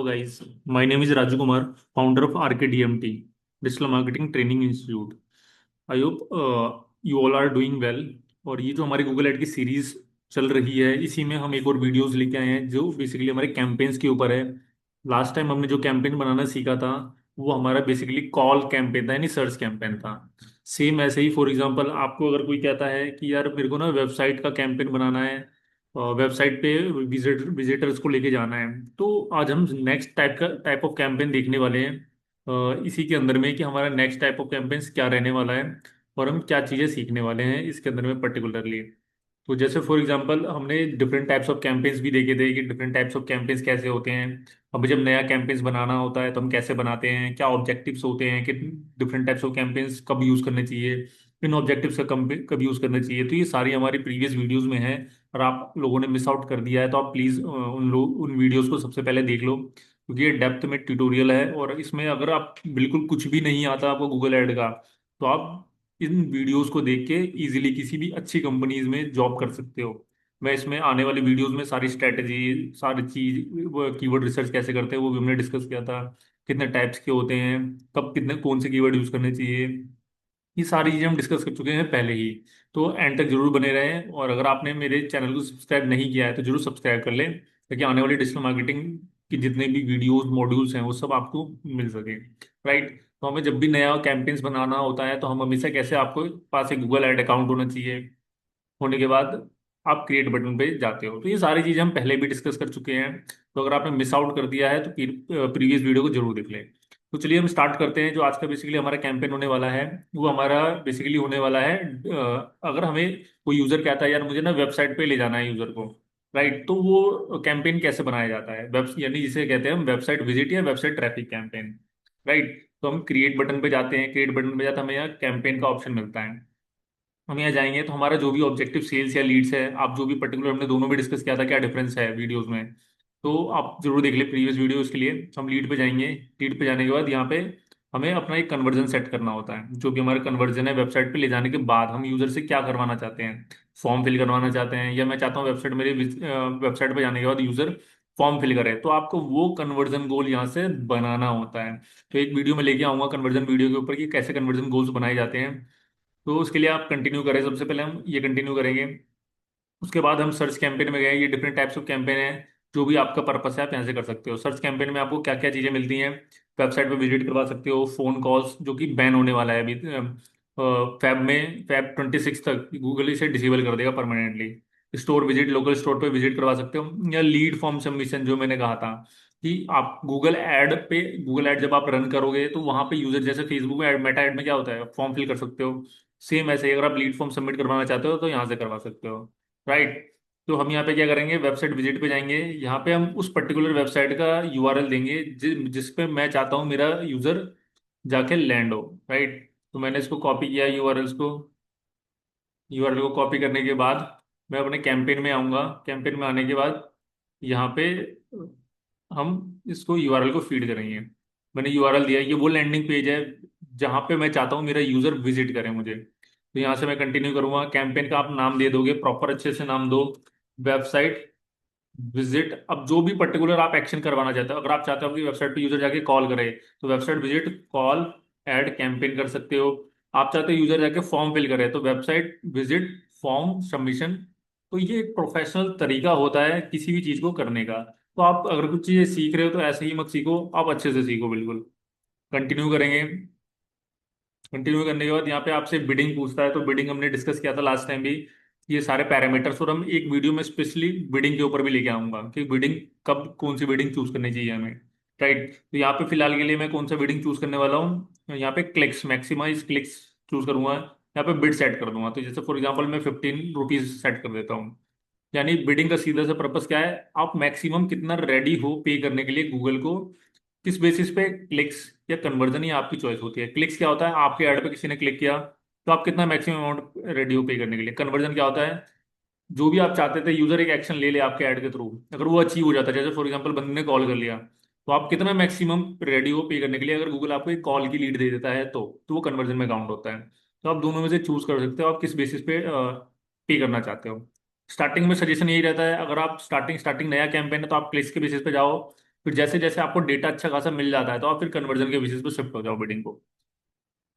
guys, my name is Raju Kumar, founder of RKDMT, Digital Marketing Training Institute. I hope you all are doing well. और ये जो हमारी Google ad की series चल रही है, इसी में हम एक और वीडियोस लेके आए हैं जो बेसिकली हमारे कैंपेन्स के ऊपर है। लास्ट टाइम हमने जो कैंपेन बनाना सीखा था वो हमारा बेसिकली कॉल कैंपेन था, यानी सर्च कैंपेन था। सेम ऐसे ही फॉर एग्जांपल आपको अगर कोई कहता है कि यार मेरे को ना वेबसाइट का कैंपेन बनाना है, वेबसाइट पे विजिटर्स को लेके जाना है, तो आज हम नेक्स्ट टाइप ऑफ कैंपेन देखने वाले हैं इसी के अंदर में कि हमारा नेक्स्ट टाइप ऑफ कैंपेन्स क्या रहने वाला है और हम क्या चीज़ें सीखने वाले हैं इसके अंदर में पर्टिकुलरली। तो जैसे फॉर एग्जांपल हमने डिफरेंट टाइप्स ऑफ कैंपेन्स भी देखे थे कि डिफरेंट टाइप्स ऑफ कैंपेन्स कैसे होते हैं। अब जब नया कैंपेन्स बनाना होता है तो हम कैसे बनाते हैं, क्या ऑब्जेक्टिव्स होते हैं, कि डिफरेंट टाइप्स ऑफ कैंपेन्स कब यूज़ करने चाहिए, इन ऑब्जेक्टिव्स का कब यूज़ करना चाहिए। तो ये सारी हमारी प्रीवियस वीडियोज़ में है और आप लोगों ने मिस आउट कर दिया है, तो आप प्लीज़ उन वीडियोज़ को सबसे पहले देख लो, क्योंकि ये डेप्थ में ट्यूटोरियल है। और इसमें अगर आप बिल्कुल कुछ भी नहीं आता आपको गूगल ऐड का, तो आप इन वीडियोस को देख के इजीली किसी भी अच्छी कंपनीज में जॉब कर सकते हो। मैं इसमें आने वाली वीडियोस में सारी स्ट्रेटजी, सारी चीज, कीवर्ड रिसर्च कैसे करते हैं वो भी हमने डिस्कस किया था, कितने टाइप्स के होते हैं, कब कितने कौन से कीवर्ड यूज करने चाहिए, ये सारी चीजें हम डिस्कस कर चुके हैं पहले ही। तो एंड तक जरूर बने रहें, और अगर आपने मेरे चैनल को सब्सक्राइब नहीं किया है तो जरूर सब्सक्राइब कर लें, ताकि आने वाली डिजिटल मार्केटिंग की जितने भी वीडियोस मॉड्यूल्स हैं वो सब आपको मिल सके। राइट। तो हमें जब भी नया कैंपेन्स बनाना होता है तो हम हमेशा कैसे, आपको पास एक गूगल ऐड अकाउंट होना चाहिए, होने के बाद आप क्रिएट बटन पे जाते हो। तो ये सारी चीज़ें हम पहले भी डिस्कस कर चुके हैं, तो अगर आपने मिस आउट कर दिया है तो प्रीवियस वीडियो को जरूर देख लें। तो चलिए हम स्टार्ट करते हैं। जो आज का बेसिकली हमारा कैंपेन होने वाला है वो हमारा बेसिकली होने वाला है, अगर हमें कोई यूज़र कहता है यार मुझे ना वेबसाइट पे ले जाना है यूज़र को, राइट, तो वो कैंपेन कैसे बनाया जाता है, वेब यानी जिसे कहते हैं हम वेबसाइट विजिट या वेबसाइट ट्रैफिक कैंपेन। राइट। तो हम क्रिएट बटन पे जाते हैं, क्रिएट बटन पे जाते हैं, हमें यहाँ कैंपेन का ऑप्शन मिलता है। हम यहाँ जाएंगे तो हमारा जो भी ऑब्जेक्टिव सेल्स या लीड्स है, आप जो भी पर्टिकुलर, हमने दोनों भी डिस्कस किया था क्या डिफरेंस है वीडियोस में, तो आप जरूर देख ले प्रीवियस वीडियोस के लिए। हम लीड पे जाएंगे, लीड पे जाने के बाद यहाँ पे हमें अपना एक कन्वर्जन सेट करना होता है। जो भी हमारा कन्वर्जन है वेबसाइट पे ले जाने के बाद हम यूजर से क्या करवाना चाहते हैं, फॉर्म फिल करवाना चाहते हैं, या मैं चाहता हूँ वेबसाइट मेरे वेबसाइट पे जाने के बाद यूजर फॉर्म फिल करे, तो आपको वो कन्वर्जन गोल यहाँ से बनाना होता है। तो एक वीडियो में लेके आऊंगा कन्वर्जन वीडियो के ऊपर कि कैसे कन्वर्जन गोल्स बनाए जाते हैं। तो उसके लिए आप कंटिन्यू करें, सबसे पहले हम ये कंटिन्यू करेंगे। उसके बाद हम सर्च कैंपेन में गए। ये डिफरेंट टाइप्स ऑफ कैंपेन है, जो भी आपका पर्पस है आप यहाँ से कर सकते हो। सर्च कैंपेन में आपको क्या क्या चीज़ें मिलती हैं, वेबसाइट पे विजिट करवा सकते हो, फ़ोन कॉल्स जो कि बैन होने वाला है अभी फैब 26 तक गूगल इसे डिसेबल कर देगा permanently. Store visit, local store पे विजिट करवा सकते हो, या लीड फॉर्म सबमिशन जो मैंने कहा था कि आप गूगल ऐड जब आप रन करोगे तो वहां पे यूजर, जैसे फेसबुक में ऐड, मेटा ऐड में क्या होता है, फॉर्म फिल कर सकते हो, सेम ऐसे ही अगर आप लीड फॉर्म सबमिट करवाना चाहते हो तो यहाँ से करवा सकते हो। राइट। तो हम यहाँ पे क्या करेंगे, वेबसाइट विजिट पे जाएंगे। यहाँ पे हम उस पर्टिकुलर वेबसाइट का यूआरएल देंगे जिस पे मैं चाहता हूँ मेरा यूजर जाके लैंड हो। राइट। तो मैंने इसको कॉपी किया यूआरएल्स को। यूआरएल को कॉपी करने के बाद मैं अपने कैंपेन में आऊँगा। कैंपेन में आने के बाद यहाँ पे हम इसको यूआरएल को फीड करेंगे। मैंने यूआरएल दिया, ये वो लैंडिंग पेज है जहाँ पे मैं चाहता हूँ मेरा यूजर विजिट करे मुझे। तो यहाँ से मैं कंटिन्यू करूंगा। कैंपेन का आप नाम दे दोगे, प्रॉपर अच्छे से नाम दो, वेबसाइट विजिट। अब जो भी पर्टिकुलर आप एक्शन करवाना चाहते हो, अगर आप चाहते हो कि वेबसाइट पे यूजर जाके कॉल करे तो website visit call add campaign कर सकते हो। आप चाहते हो यूजर जाके फॉर्म फिल करे तो वेबसाइट विजिट फॉर्म सबमिशन। तो ये एक प्रोफेशनल तरीका होता है किसी भी चीज को करने का। तो आप अगर कुछ चीजें सीख रहे हो तो ऐसे ही मत सीखो, आप अच्छे से सीखो बिल्कुल। कंटिन्यू करेंगे। कंटिन्यू करने के बाद यहाँ पे आपसे बिडिंग पूछता है, तो बिडिंग हमने डिस्कस किया था लास्ट टाइम भी, ये सारे पैरामीटर्स। और हम एक वीडियो में स्पेशली बिडिंग के ऊपर भी लेके आऊंगा कि बिडिंग कब, कौन सी बिडिंग चूज करनी चाहिए हमें। राइट। तो यहाँ पे फिलहाल के लिए मैं कौन सा बिडिंग चूज करने वाला हूँ, यहाँ पे क्लिक्स, मैक्सिमाइज क्लिक्स चूज करूंगा। यहाँ पे बिड सेट कर दूंगा, तो जैसे फॉर एग्जाम्पल मैं 15 रुपीज सेट कर देता हूँ। यानी बिडिंग का सीधा सा पर्पस क्या है, आप मैक्सिमम कितना रेडी हो पे करने के लिए गूगल को, किस बेसिस पे, क्लिक्स या कन्वर्जन, ये आपकी चॉइस होती है। क्लिक्स क्या होता है, आपके ऐड पे किसी ने क्लिक किया तो आप कितना मैक्सिमम अमाउंट रेडी हो पे करने के लिए। कन्वर्जन क्या होता है, जो भी आप चाहते थे यूजर एक एक्शन ले ले आपके ऐड के थ्रू, अगर वो अचीव हो जाता है, जैसे फॉर एग्जांपल बंदे ने कॉल कर लिया, तो आप कितना मैक्सिमम रेडी हो पे करने के लिए, अगर गूगल आपको एक कॉल की लीड दे देता है तो वो कन्वर्जन में काउंट होता है। तो आप दोनों में से चूज कर सकते हो आप किस बेसिस पे पे करना चाहते हो। स्टार्टिंग में सजेशन यही रहता है, अगर आप स्टार्टिंग स्टार्टिंग नया कैंपेन है तो आप क्लिक्स के बेसिस पे जाओ। फिर जैसे जैसे आपको डेटा अच्छा खासा मिल जाता है तो आप फिर कन्वर्जन के बेसिस पे शिफ्ट हो जाओ बिडिंग को।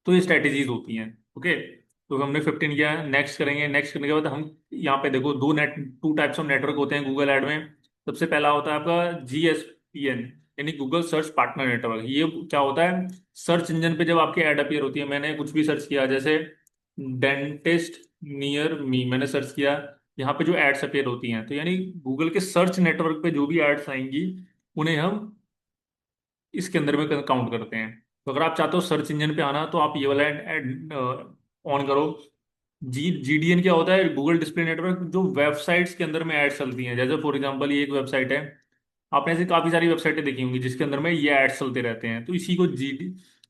तो ये स्ट्रेटेजीज होती हैं। ओके, तो हमने 15 किया, नेक्स्ट करेंगे। नेक्स्ट करने के बाद हम यहाँ पे देखो, टू टाइप्स ऑफ नेटवर्क होते हैं गूगल एड में। सबसे पहला होता है आपका GSPN, यानी गूगल सर्च पार्टनर नेटवर्क। ये क्या होता है? सर्च इंजन पे जब आपकी एड अपीयर होती है, मैंने कुछ भी सर्च किया, जैसे डेंटिस्ट नियर मी मैंने सर्च किया, यहाँ पे जो एड्स अपीयर होती हैं, तो यानी गूगल के सर्च नेटवर्क पे जो भी एड्स आएंगी उन्हें हम इसके अंदर में काउंट करते हैं। तो अगर आप चाहते हो सर्च इंजन पे आना, तो आप ये वाला एड ऑन करो। GDN क्या होता है? गूगल डिस्प्ले नेटवर्क, जो वेबसाइट्स के अंदर में एड चलती हैं। जैसे फॉर एग्जांपल ये एक वेबसाइट है, आपने ऐसी काफी सारी वेबसाइटें देखी होंगी जिसके अंदर में ये एड्स चलते रहते हैं, तो इसी को जी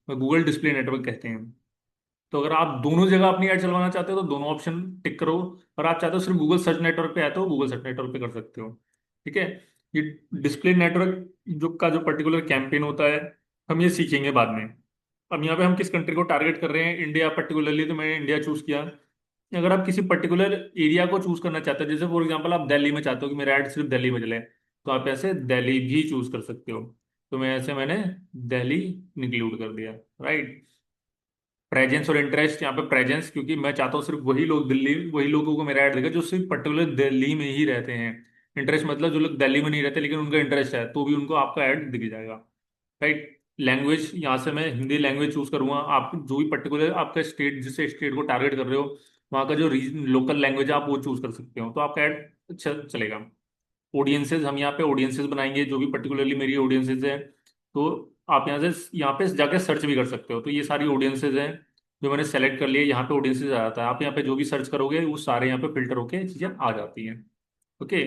गूगल डिस्प्ले नेटवर्क कहते हैं। तो अगर आप दोनों जगह अपनी ऐड चलवाना चाहते हो तो दोनों ऑप्शन टिक करो। और आप चाहते हो सिर्फ गूगल सर्च नेटवर्क पे आए तो गूगल सर्च नेटवर्क पे कर सकते हो। ठीक है। ये डिस्प्ले नेटवर्क जो पर्टिकुलर कैंपेन होता है, हम ये सीखेंगे बाद में। अब यहाँ पे हम किस कंट्री को टारगेट कर रहे हैं, इंडिया पर्टिकुलरली, तो मैंने इंडिया चूज किया। अगर आप किसी पर्टिकुलर एरिया को चूज करना चाहते हो, जैसे फॉर एग्जांपल आप दिल्ली में चाहते हो कि मेरा ऐड सिर्फ दिल्ली में चले, तो आप ऐसे दिल्ली भी चूज कर सकते हो। तो मैंने दिल्ली इंक्लूड कर दिया। राइट। प्रेजेंस और इंटरेस्ट, यहाँ पे प्रेजेंस, क्योंकि मैं चाहता हूँ सिर्फ वही लोगों को मेरा ऐड देगा जो सिर्फ पर्टिकुलर दिल्ली में ही रहते हैं। इंटरेस्ट मतलब जो लोग दिल्ली में नहीं रहते लेकिन उनका इंटरेस्ट है, तो भी उनको आपका ऐड दिख जाएगा। राइट। लैंग्वेज, यहाँ से मैं हिंदी लैंग्वेज चूज करूंगा। आप जो भी पर्टिकुलर आपका स्टेट, जिस स्टेट को टारगेट कर रहे हो, वहाँ का जो रीजन लोकल लैंग्वेज है आप वो चूज कर सकते हो, तो आपका ऐड अच्छा चलेगा। ऑडियंसेस, हम यहाँ पे ऑडियंसेस बनाएंगे, जो भी पर्टिकुलरली मेरी ऑडियंसेस है। तो आप यहाँ पे जाके सर्च भी कर सकते हो। तो ये सारी ऑडियंसेस हैं जो मैंने सेलेक्ट कर लिए। यहाँ पे ऑडियंसेस आ जाता है, आप यहाँ पे जो भी सर्च करोगे वो सारे यहाँ पे फिल्टर होके चीजें आ जाती हैं। ओके।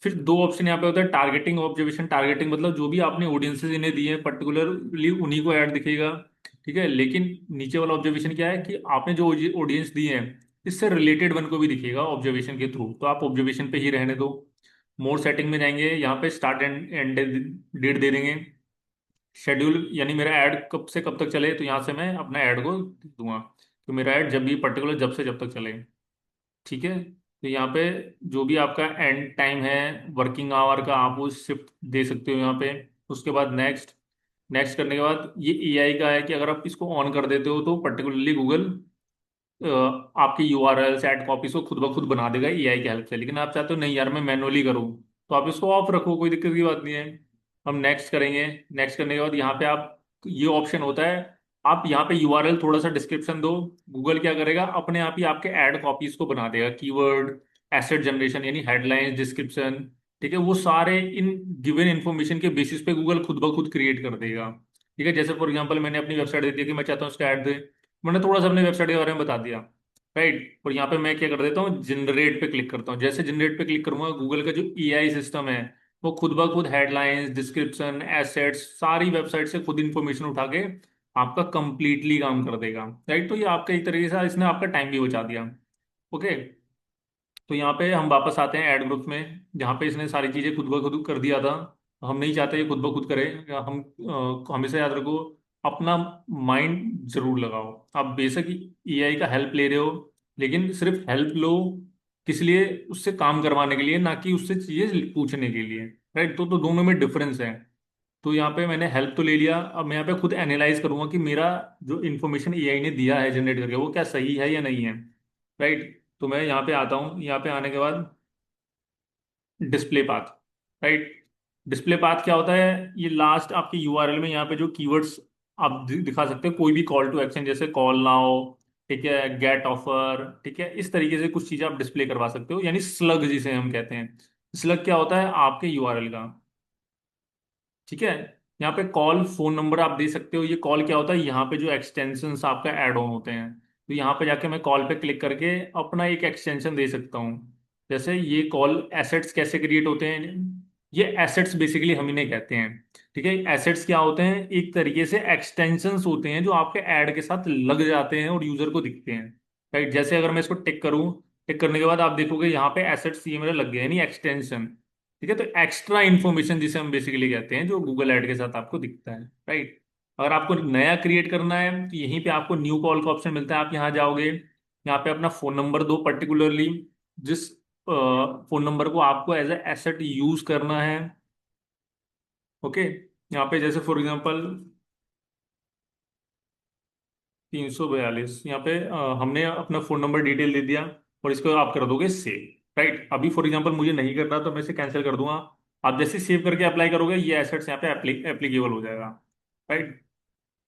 फिर दो ऑप्शन यहाँ पे होता है, टारगेटिंग, ऑब्जर्वेशन। टारगेटिंग मतलब जो भी आपने ऑडियंसेस इन्हें दिए हैं पर्टिकुलरली उन्हीं को ऐड दिखेगा। ठीक है। लेकिन नीचे वाला ऑब्जर्वेशन क्या है कि आपने जो ऑडियंस दी है इससे रिलेटेड वन को भी दिखेगा ऑब्जर्वेशन के थ्रू, तो आप ऑब्जर्वेशन पे ही रहने दो। मोर सेटिंग में जाएंगे, यहाँ पे स्टार्ट एंड एंड डेट दे देंगे। शेड्यूल यानी मेरा ऐड कब से कब तक चले, तो यहाँ से मैं अपना ऐड को दूंगा तो मेरा ऐड जब भी पर्टिकुलर जब से जब तक चले। ठीक है। तो यहाँ पे जो भी आपका एंड टाइम है वर्किंग आवर का, आप वो शिफ्ट दे सकते हो यहाँ पे। उसके बाद नेक्स्ट। नेक्स्ट करने के बाद ये AI का है कि अगर आप इसको ऑन कर देते हो तो पर्टिकुलरली गूगल आपकी URLs एड कॉपीज को खुद ब खुद बना देगा AI की हेल्प से। लेकिन आप चाहते हो नहीं यार मैं मैनुअली करूँ, तो आप इसको ऑफ रखो, कोई दिक्कत की बात नहीं है। हम नेक्स्ट करेंगे। नेक्स्ट करने के बाद यहाँ पे आप, ये ऑप्शन होता है, आप यहाँ पे URL थोड़ा सा डिस्क्रिप्शन दो, गूगल क्या करेगा अपने आप ही आपके एड कॉपीज को बना देगा। कीवर्ड, एसेट जनरेशन यानी हेडलाइंस, डिस्क्रिप्शन, ठीक है, वो सारे इन गिवन इन्फॉर्मेशन के बेसिस पे गूगल खुद ब खुद क्रिएट कर देगा। ठीक है। जैसे फॉर एग्जांपल मैंने अपनी वेबसाइट दे दी कि मैं चाहता हूँ उसका ऐड दे, मैंने थोड़ा सा अपने वेबसाइट के बारे में बता दिया। राइट। और यहाँ पे मैं क्या कर देता हूँ, जनरेट पे क्लिक करता हूँ। जैसे जनरेट पे क्लिक करूंगा, गूगल का जो AI सिस्टम है वो खुद ब खुद हेडलाइंस, डिस्क्रिप्शन, एसेट्स, सारी वेबसाइट से खुद इंफॉर्मेशन उठा के आपका कंप्लीटली काम कर देगा। राइट। तो ये आपका एक तरीके से इसने आपका टाइम भी बचा दिया। ओके। तो यहाँ पे हम वापस आते हैं एड ग्रुप में, जहाँ पे इसने सारी चीजें खुद ब खुद कर दिया था। हम नहीं चाहते ये खुद ब खुद करे। हम हमेशा याद रखो, अपना माइंड जरूर लगाओ। आप बेशक AI का हेल्प ले रहे हो, लेकिन सिर्फ हेल्प लो किस लिए? उससे काम करवाने के लिए, ना कि उससे चीजें पूछने के लिए। राइट। तो दोनों में डिफरेंस है। तो यहाँ पे मैंने हेल्प तो ले लिया, अब मैं यहाँ पे खुद एनालाइज करूंगा कि मेरा जो इन्फॉर्मेशन AI ने दिया है जनरेट करके वो क्या सही है या नहीं है। राइट। तो मैं यहाँ पे आता हूँ, यहाँ पे आने के बाद display path. Right. Display path क्या होता है? ये लास्ट आपकी URL में यहाँ पे जो कीवर्ड्स आप दिखा सकते हो, कोई भी कॉल टू एक्शन, जैसे कॉल नाउ, ठीक है, गेट ऑफर, ठीक है, इस तरीके से कुछ चीजें आप डिस्प्ले करवा सकते हो, यानी स्लग जिसे हम कहते हैं। स्लग क्या होता है? आपके URL का। ठीक है। यहाँ पे कॉल फोन नंबर आप दे सकते हो। ये कॉल क्या होता है? यहाँ पे जो एक्सटेंशंस आपका ऐड ऑन होते हैं, तो यहाँ पे जाके मैं कॉल पे क्लिक करके अपना एक एक्सटेंशन दे सकता हूँ। जैसे ये कॉल एसेट्स कैसे क्रिएट होते हैं, ये एसेट्स बेसिकली हम इन्हें कहते हैं। ठीक है। एसेट्स क्या होते हैं? एक तरीके से एक्सटेंशंस होते हैं जो आपके ऐड के साथ लग जाते हैं और यूजर को दिखते हैं। राइट। जैसे अगर मैं इसको टिक करूँ, टिक करने के बाद आप देखोगे यहाँ पे एसेट्स ये मेरे लग गए, यानी एक्सटेंशन। ठीक है। तो एक्स्ट्रा इन्फॉर्मेशन जिसे हम बेसिकली कहते हैं, जो गूगल ऐड के साथ आपको दिखता है। राइट। अगर आपको नया क्रिएट करना है तो यहीं पे आपको न्यू कॉल का ऑप्शन मिलता है। आप यहाँ जाओगे, यहाँ पे अपना फोन नंबर दो पर्टिकुलरली, जिस फोन नंबर को आपको एज ए एसेट यूज करना है। ओके, यहाँ पे जैसे फॉर एग्जांपल 342, यहाँ पे हमने अपना फोन नंबर डिटेल दे दिया और इसको आप कर दोगे सेव। राइट, अभी फॉर एग्जांपल मुझे नहीं करना तो मैं इसे कैंसिल कर दूंगा। आप जैसे सेव करके अप्लाई करोगे ये एसेट्स यहाँ पे एप्लीकेबल हो जाएगा। राइट,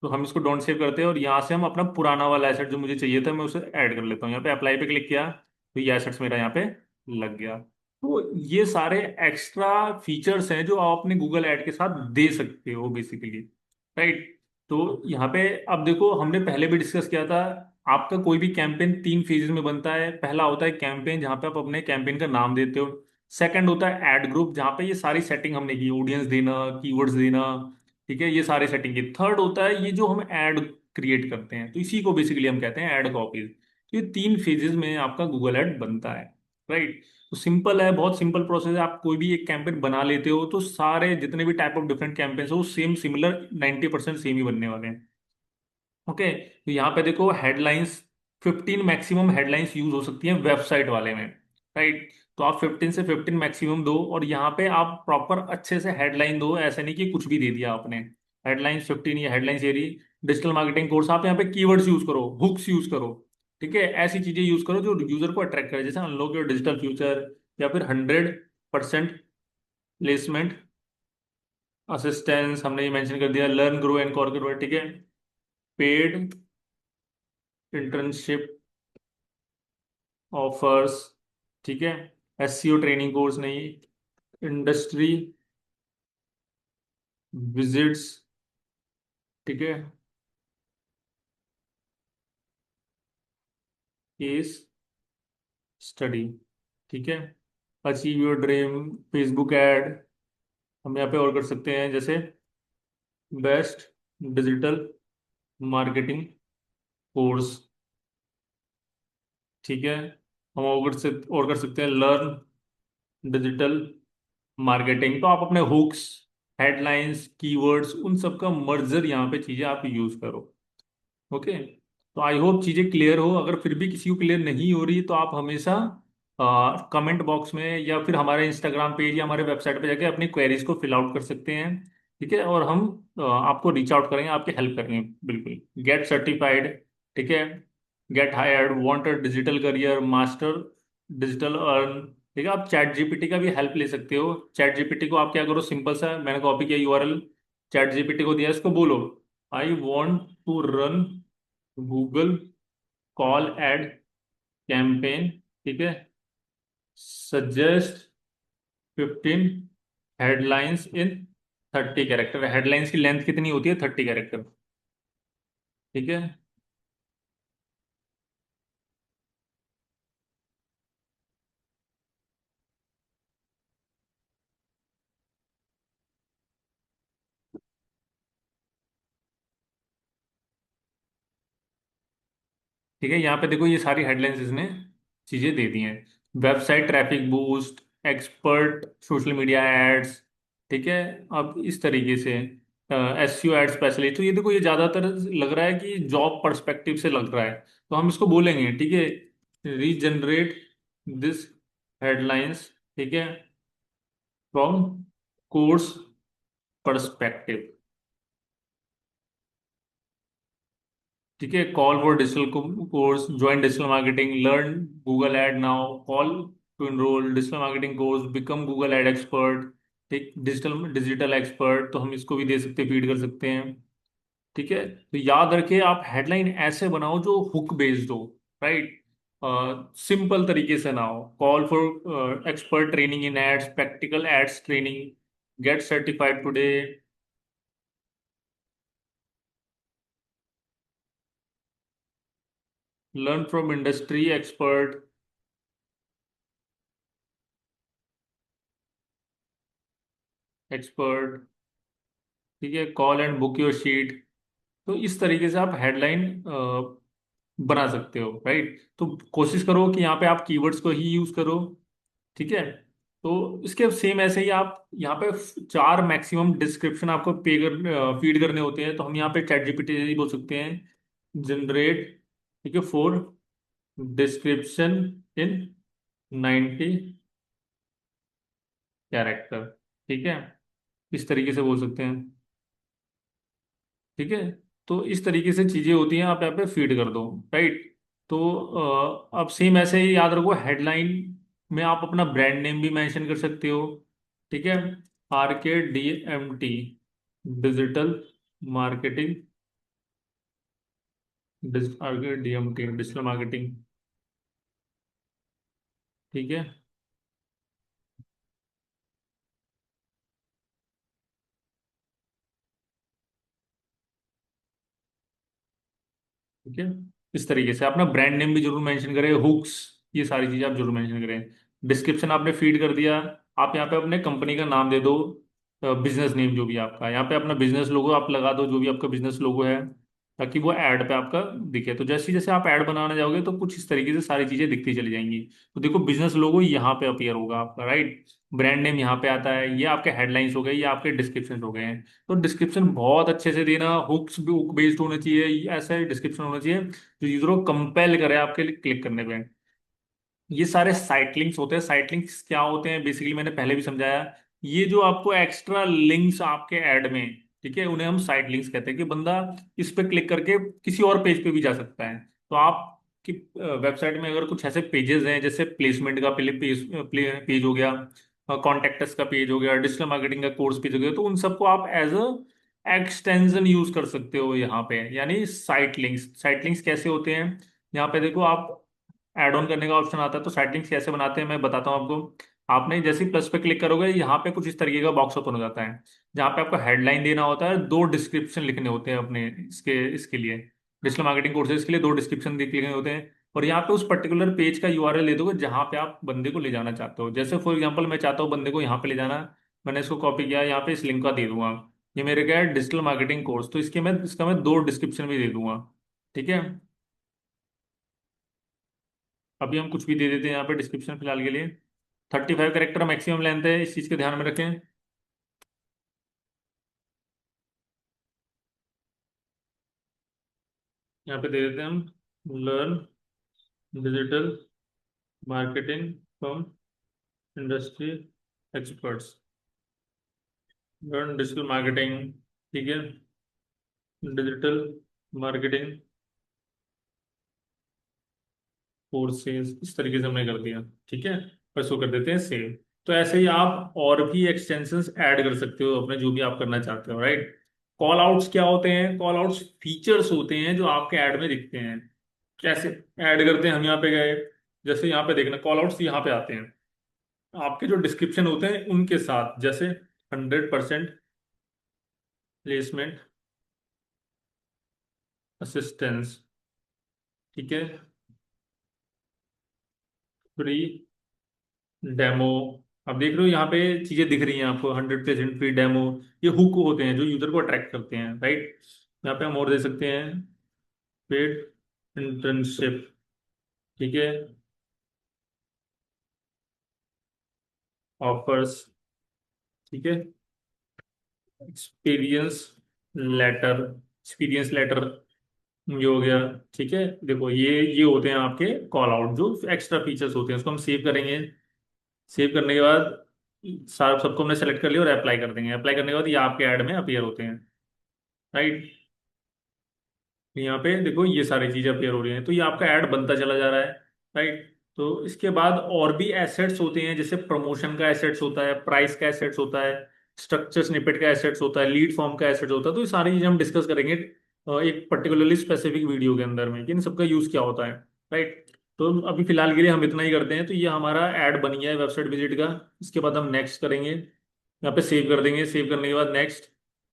तो हम इसको डोंट सेव करते हैं और यहाँ से हम अपना पुराना वाला एसेट जो मुझे चाहिए था मैं उसे ऐड कर लेता हूँ। यहाँ पे अप्लाई पे क्लिक किया तो ये एसेट्स मेरा यहाँ पे लग गया। तो ये सारे एक्स्ट्रा फीचर्स हैं जो आप अपने गूगल ऐड के साथ दे सकते हो बेसिकली। राइट, तो यहाँ पे अब देखो हमने पहले भी डिस्कस किया था, आपका कोई भी कैंपेन 3 फेजेस में बनता है। पहला होता है कैंपेन जहाँ पे आप अपने कैंपेन का नाम देते हो। सेकंड होता है एड ग्रुप जहाँ पे ये सारी सेटिंग हमने की, ऑडियंस देना, कीवर्ड्स देना, ठीक है, ये सारे सेटिंग की। थर्ड होता है ये जो हम ऐड क्रिएट करते हैं, तो इसी को बेसिकली हम कहते हैं ऐड कॉपीज। तो ये 3 फेजेस में आपका गूगल ऐड बनता है। राइट, तो सिंपल है, बहुत सिंपल प्रोसेस है। आप कोई भी एक कैंपेन बना लेते हो तो सारे जितने भी टाइप ऑफ डिफरेंट कैंपेन्स हो सेम सिमिलर 90% सेम ही बनने वाले हैं। ओके, तो यहाँ पे देखो हेडलाइंस, 15 मैक्सिमम हेडलाइंस यूज हो सकती हैं वेबसाइट वाले में। राइट, तो आप 15 से 15 मैक्सिमम दो और यहाँ पे आप प्रॉपर अच्छे से हेडलाइन दो, ऐसे नहीं कि कुछ भी दे दिया आपने। हेडलाइंस 15 या हेडलाइंस एरी, डिजिटल मार्केटिंग कोर्स, आप यहाँ पे कीवर्ड्स यूज करो, हुक्स यूज करो। ठीक है, ऐसी चीजें यूज करो जो यूजर को अट्रैक्ट करे, जैसे अनलॉक योर डिजिटल फ्यूचर, या फिर 100% प्लेसमेंट असिस्टेंस, हमने ये मेंशन कर दिया, लर्न ग्रो एंड कॉर्पोरेट। ठीक है, पेड इंटर्नशिप ऑफर्स, ठीक है, एससीओ ट्रेनिंग कोर्स नहीं, इंडस्ट्री विजिट्स, ठीक है, केस स्टडी, ठीक है, achieve your dream, Facebook ad, हम यहाँ पे और कर सकते हैं जैसे बेस्ट डिजिटल मार्केटिंग कोर्स। ठीक है, हम और कर सकते हैं लर्न डिजिटल मार्केटिंग। तो आप अपने हुक्स, हेडलाइंस, कीवर्ड्स, उन सब का मर्जर यहाँ पे चीजें आप यूज करो। ओके, तो आई होप चीजें क्लियर हो। अगर फिर भी किसी को क्लियर नहीं हो रही तो आप हमेशा कमेंट बॉक्स में या फिर हमारे इंस्टाग्राम पेज या हमारे वेबसाइट पे जाके अपनी क्वेरीज को फिल आउट कर सकते हैं। ठीक है, और हम आपको रीच आउट करेंगे, आपकी हेल्प करेंगे बिल्कुल। गेट सर्टिफाइड, ठीक है, get hired, want a digital career, master digital earn. ठीक है, आप चैट जीपीटी का भी हेल्प ले सकते हो। चैट जीपीटी को आप क्या करो, सिंपल सा मैंने कॉपी किया यूआरएल, चैट जीपीटी को दिया, इसको बोलो I want to run Google call ad campaign, ठीक है, suggest 15 headlines in 30 character. Headlines की लेंथ कितनी होती है? 30 कैरेक्टर। ठीक है, ठीक है, यहाँ पे देखो ये सारी हेडलाइंस इसने चीजें दे दी हैं। Website traffic boost, expert social media ads, ठीक है, अब इस तरीके से एसईओ एड स्पेशलिस्ट। तो ये देखो ये ज्यादातर लग रहा है कि जॉब पर्सपेक्टिव से लग रहा है, तो हम इसको बोलेंगे, ठीक है, रीजनरेट दिस हेडलाइंस, ठीक है, फ्रॉम कोर्स पर्सपेक्टिव। ठीक है, call for digital course, join digital marketing, learn Google ad now, call to enrol digital marketing course, become Google ad expert. ठीक, डिजिटल डिजिटल एक्सपर्ट, तो हम इसको भी दे सकते हैं, फीड कर सकते हैं। ठीक है, तो याद रखिए आप हेडलाइन ऐसे बनाओ जो हुक बेस्ड हो। राइट, सिंपल तरीके से ना हो। Call for expert training in ads, practical ads training, get certified today, learn from industry expert, expert, ठीक है, call and book your seat. तो इस तरीके से आप हेडलाइन बना सकते हो। राइट, तो कोशिश करो कि यहाँ पे आप कीवर्ड्स को ही यूज करो। ठीक है, तो इसके सेम ऐसे ही आप यहाँ पे 4 मैक्सिमम डिस्क्रिप्शन आपको पे कर फीड करने होते हैं, तो हम यहाँ पे चैट जीपीटी ही बोल सकते हैं जनरेट, ठीक है, 4 डिस्क्रिप्शन इन 90 कैरेक्टर। ठीक है, इस तरीके से बोल सकते हैं। ठीक है। तो इस तरीके से चीजें होती हैं, आप यहाँ पे फीड कर दो। राइट। तो अब सेम ऐसे ही याद रखो, हेडलाइन में आप अपना ब्रांड नेम भी मेंशन कर सकते हो। ठीक है। RKDMT, digital marketing, RKDMT digital marketing. ठीक है। ठीक है। इस तरीके से अपना ब्रांड नेम भी जरूर मेंशन करें, हुक्स, ये सारी चीजें आप जरूर मेंशन करें। डिस्क्रिप्शन आपने फीड कर दिया। आप यहाँ पे अपने कंपनी का नाम दे दो, बिजनेस नेम जो भी आपका, यहाँ पे अपना बिजनेस लोगो आप लगा दो, जो भी आपका बिजनेस लोगो है, ताकि वो ऐड पे आपका दिखे। तो जैसे जैसे आप ऐड बनाने जाओगे तो कुछ इस तरीके से सारी चीजें दिखती चली जाएंगी। तो देखो, बिजनेस लोगो यहाँ पे अपीयर होगा आपका, राइट। ब्रांड नेम यहाँ पे आता है, ये आपके हेडलाइंस हो गए, ये आपके डिस्क्रिप्शन हो गए हैं। तो डिस्क्रिप्शन बहुत अच्छे से देना, हुक्स भी हुक बेस्ड होने चाहिए, ऐसा डिस्क्रिप्शन होना चाहिए जो यूजर को कंपेल करे आपके लिए क्लिक करने पे। ये सारे साइट लिंक्स होते हैं। साइट लिंक्स क्या होते हैं बेसिकली, मैंने पहले भी समझाया। ये जो आपको एक्स्ट्रा लिंक्स आपके ऐड में, ठीक है, उन्हें हम साइट लिंक्स कहते हैं, कि बंदा इस पे क्लिक करके किसी और पेज पे भी जा सकता है। तो आपकी वेबसाइट में अगर कुछ ऐसे पेजेस हैं, जैसे प्लेसमेंट का पेज हो गया, कॉन्टेक्टस का पेज हो गया, डिजिटल मार्केटिंग का कोर्स पेज हो गया, तो उन सबको आप एज अ एक्सटेंशन यूज कर सकते हो यहाँ पे, यानी साइट लिंक्स। साइट लिंक्स कैसे होते हैं, यहाँ पे देखो, आप ऐड ऑन करने का ऑप्शन आता है। तो सेटिंग्स कैसे बनाते हैं मैं बताता हूँ आपको। आपने जैसे ही प्लस पे क्लिक करोगे, यहाँ पे कुछ इस तरीके का बॉक्स ओपन हो जाता है, जहाँ पे आपको हेडलाइन देना होता है, दो डिस्क्रिप्शन लिखने होते हैं अपने इसके इसके लिए, डिजिटल मार्केटिंग कोर्सेज के लिए दो डिस्क्रिप्शन लिखने होते हैं। और यहाँ पे उस पर्टिकुलर पेज का URL दे दोगे जहाँ पे आप बंदे को ले जाना चाहते हो। जैसे फॉर एग्जाम्पल मैं चाहता हूँ बंदे को यहाँ पे ले जाना, मैंने इसको कॉपी किया, यहाँ पे इस लिंक का दे दूंगा। ये मेरे क्या है, डिजिटल मार्केटिंग कोर्स, तो इसका मैं दो डिस्क्रिप्शन भी दे दूंगा। ठीक है। अभी हम कुछ भी दे देते हैं यहाँ पे डिस्क्रिप्शन फिलहाल के लिए। 35 कैरेक्टर मैक्सिमम लेंथ है, इस चीज़ के ध्यान में रखें। यहाँ पे दे देते हैं हम, learn digital marketing from industry experts. Learn digital marketing. ठीक है। डिजिटल मार्केटिंग कोर्सेज, इस तरीके से हमने कर दिया। ठीक है। बस वो कर देते हैं सेव। तो ऐसे ही आप और भी एक्सटेंशंस ऐड कर सकते हो अपने, जो भी आप करना चाहते हो, राइट। कॉल आउट्स क्या होते हैं, कॉल आउट्स फीचर्स होते हैं जो आपके ऐड में दिखते हैं। कैसे ऐड करते हैं, हम यहाँ पे गए, जैसे यहाँ पे देखना, कॉल आउट्स यहाँ पे आते हैं आपके जो डिस्क्रिप्शन होते हैं उनके साथ, जैसे 100% प्लेसमेंट असिस्टेंस। ठीक है। Free demo. अब देख रहे हो यहाँ पे चीजें दिख रही हैं आपको, 100% फ्री डेमो। ये हुक होते हैं जो यूजर को अट्रैक्ट करते हैं, राइट। यहाँ पे हम और दे सकते हैं, पेड इंटर्नशिप। ठीक है। ऑफर्स। ठीक है। एक्सपीरियंस लेटर, एक्सपीरियंस लेटर, ये हो गया। ठीक है। देखो, ये होते हैं आपके कॉल आउट, जो एक्स्ट्रा फीचर्स होते हैं, उसको हम सेव करेंगे। सेव करने के बाद सारा सबको हमने सेलेक्ट कर लिया और अप्लाई कर देंगे। अप्लाई करने के बाद ये आपके ऐड में अपीयर होते हैं, राइट। यहाँ पे देखो, ये सारी चीजें अपीयर हो रही हैं, तो ये आपका ऐड बनता चला जा रहा है, राइट। तो इसके बाद और भी एसेट्स होते हैं, जैसे प्रमोशन का एसेट्स होता है, प्राइस का एसेट्स होता है, स्ट्रक्चर स्निपेट का एसेट्स होता है, लीड फॉर्म का एसेट्स होता है। तो ये सारी चीजें हम डिस्कस करेंगे एक पर्टिकुलरली स्पेसिफिक वीडियो के अंदर में, कि इन सबका यूज क्या होता है, राइट। तो अभी फिलहाल के लिए हम इतना ही करते हैं। तो ये हमारा ऐड बन गया है वेबसाइट विजिट का। इसके बाद हम नेक्स्ट करेंगे, यहाँ पे सेव कर देंगे। सेव करने के बाद नेक्स्ट,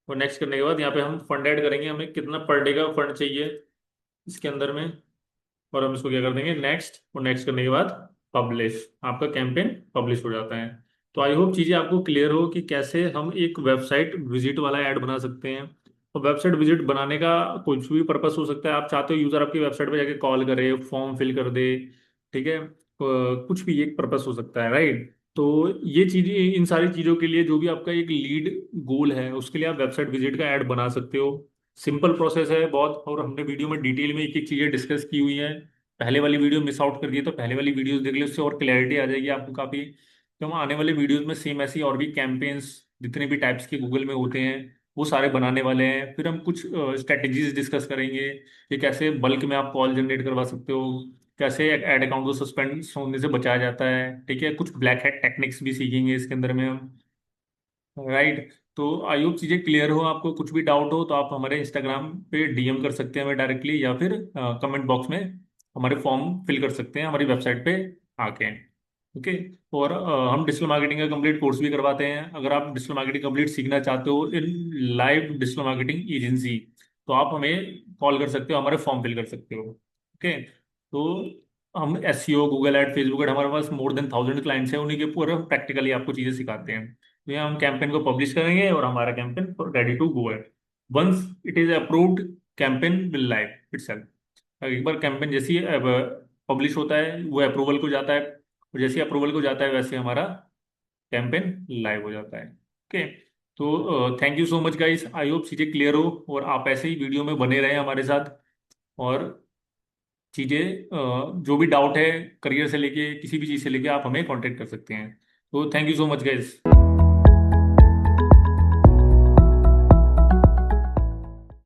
और नेक्स्ट करने के बाद यहाँ पे हम फंड ऐड करेंगे, हमें कितना पर डे का फंड चाहिए इसके अंदर में। और हम इसको क्या कर देंगे, नेक्स्ट। और नेक्स्ट करने के बाद पब्लिश, आपका कैंपेन पब्लिश हो जाता है। तो आई होप चीज़ें आपको क्लियर हो कि कैसे हम एक वेबसाइट विजिट वाला ऐड बना सकते हैं। और वेबसाइट विजिट बनाने का कुछ भी पर्पस हो सकता है। आप चाहते हो यूज़र आपकी वेबसाइट पे जाके कॉल करे, फॉर्म फिल कर दे, ठीक है, कुछ भी एक पर्पस हो सकता है, राइट। तो ये चीज़ें, इन सारी चीज़ों के लिए जो भी आपका एक लीड गोल है, उसके लिए आप वेबसाइट विजिट का ऐड बना सकते हो। सिंपल प्रोसेस है बहुत, और हमने वीडियो में डिटेल में एक एक चीज़ें डिस्कस की हुई हैं। पहले वाली वीडियो मिस आउट कर दी है तो पहले वाली वीडियोस देख ली, उससे और क्लैरिटी आ जाएगी आपको काफ़ी। कि हम आने वाले वीडियोस में सेम ऐसी और भी कैंपेन्स जितने भी टाइप्स के गूगल में होते हैं वो सारे बनाने वाले हैं। फिर हम कुछ स्ट्रेटेजीज डिस्कस करेंगे कि कैसे बल्क में आप कॉल जनरेट करवा सकते हो, कैसे एड अकाउंट को सस्पेंड होने से बचाया जाता है, ठीक है। कुछ ब्लैक हैट टेक्निक्स भी सीखेंगे इसके अंदर में हम। राइट। तो आई होप चीज़ें क्लियर हो। आपको कुछ भी डाउट हो तो आप हमारे इंस्टाग्राम पे डीएम कर सकते हैं हमें डायरेक्टली, या फिर कमेंट बॉक्स में हमारे फॉर्म फिल कर सकते हैं हमारी वेबसाइट पे आके। ओके। और हम डिजिटल मार्केटिंग का कंप्लीट कोर्स भी करवाते हैं। अगर आप डिजिटल मार्केटिंग कंप्लीट सीखना चाहते हो इन लाइव डिजिटल मार्केटिंग एजेंसी, तो आप हमें कॉल कर सकते हो, हमारे फॉर्म फिल कर सकते हो। ओके। तो हम SEO, Google ad, Facebook ad, हमारे पास मोर देन 1000 क्लाइंट्स हैं, उन्हीं के पूरे प्रैक्टिकली आपको चीज़ें सिखाते हैं। तो यहाँ हम कैंपेन को पब्लिश करेंगे और हमारा कैंपेन रेडी टू गो है। Once it is approved, campaign will live itself. एक बार कैंपेन जैसे ही पब्लिश होता है वो अप्रूवल को जाता है, और जैसे ही अप्रूवल को जाता है वैसे हमारा कैंपेन लाइव हो जाता है। ओके। तो thank you so much guys, I hope चीज़ें क्लियर हो और आप ऐसे ही वीडियो में बने रहें हमारे साथ। और चीज़ें जो भी डाउट है करियर से लेके किसी भी चीज़ से लेके आप हमें कांटेक्ट कर सकते हैं। तो thank you so much guys.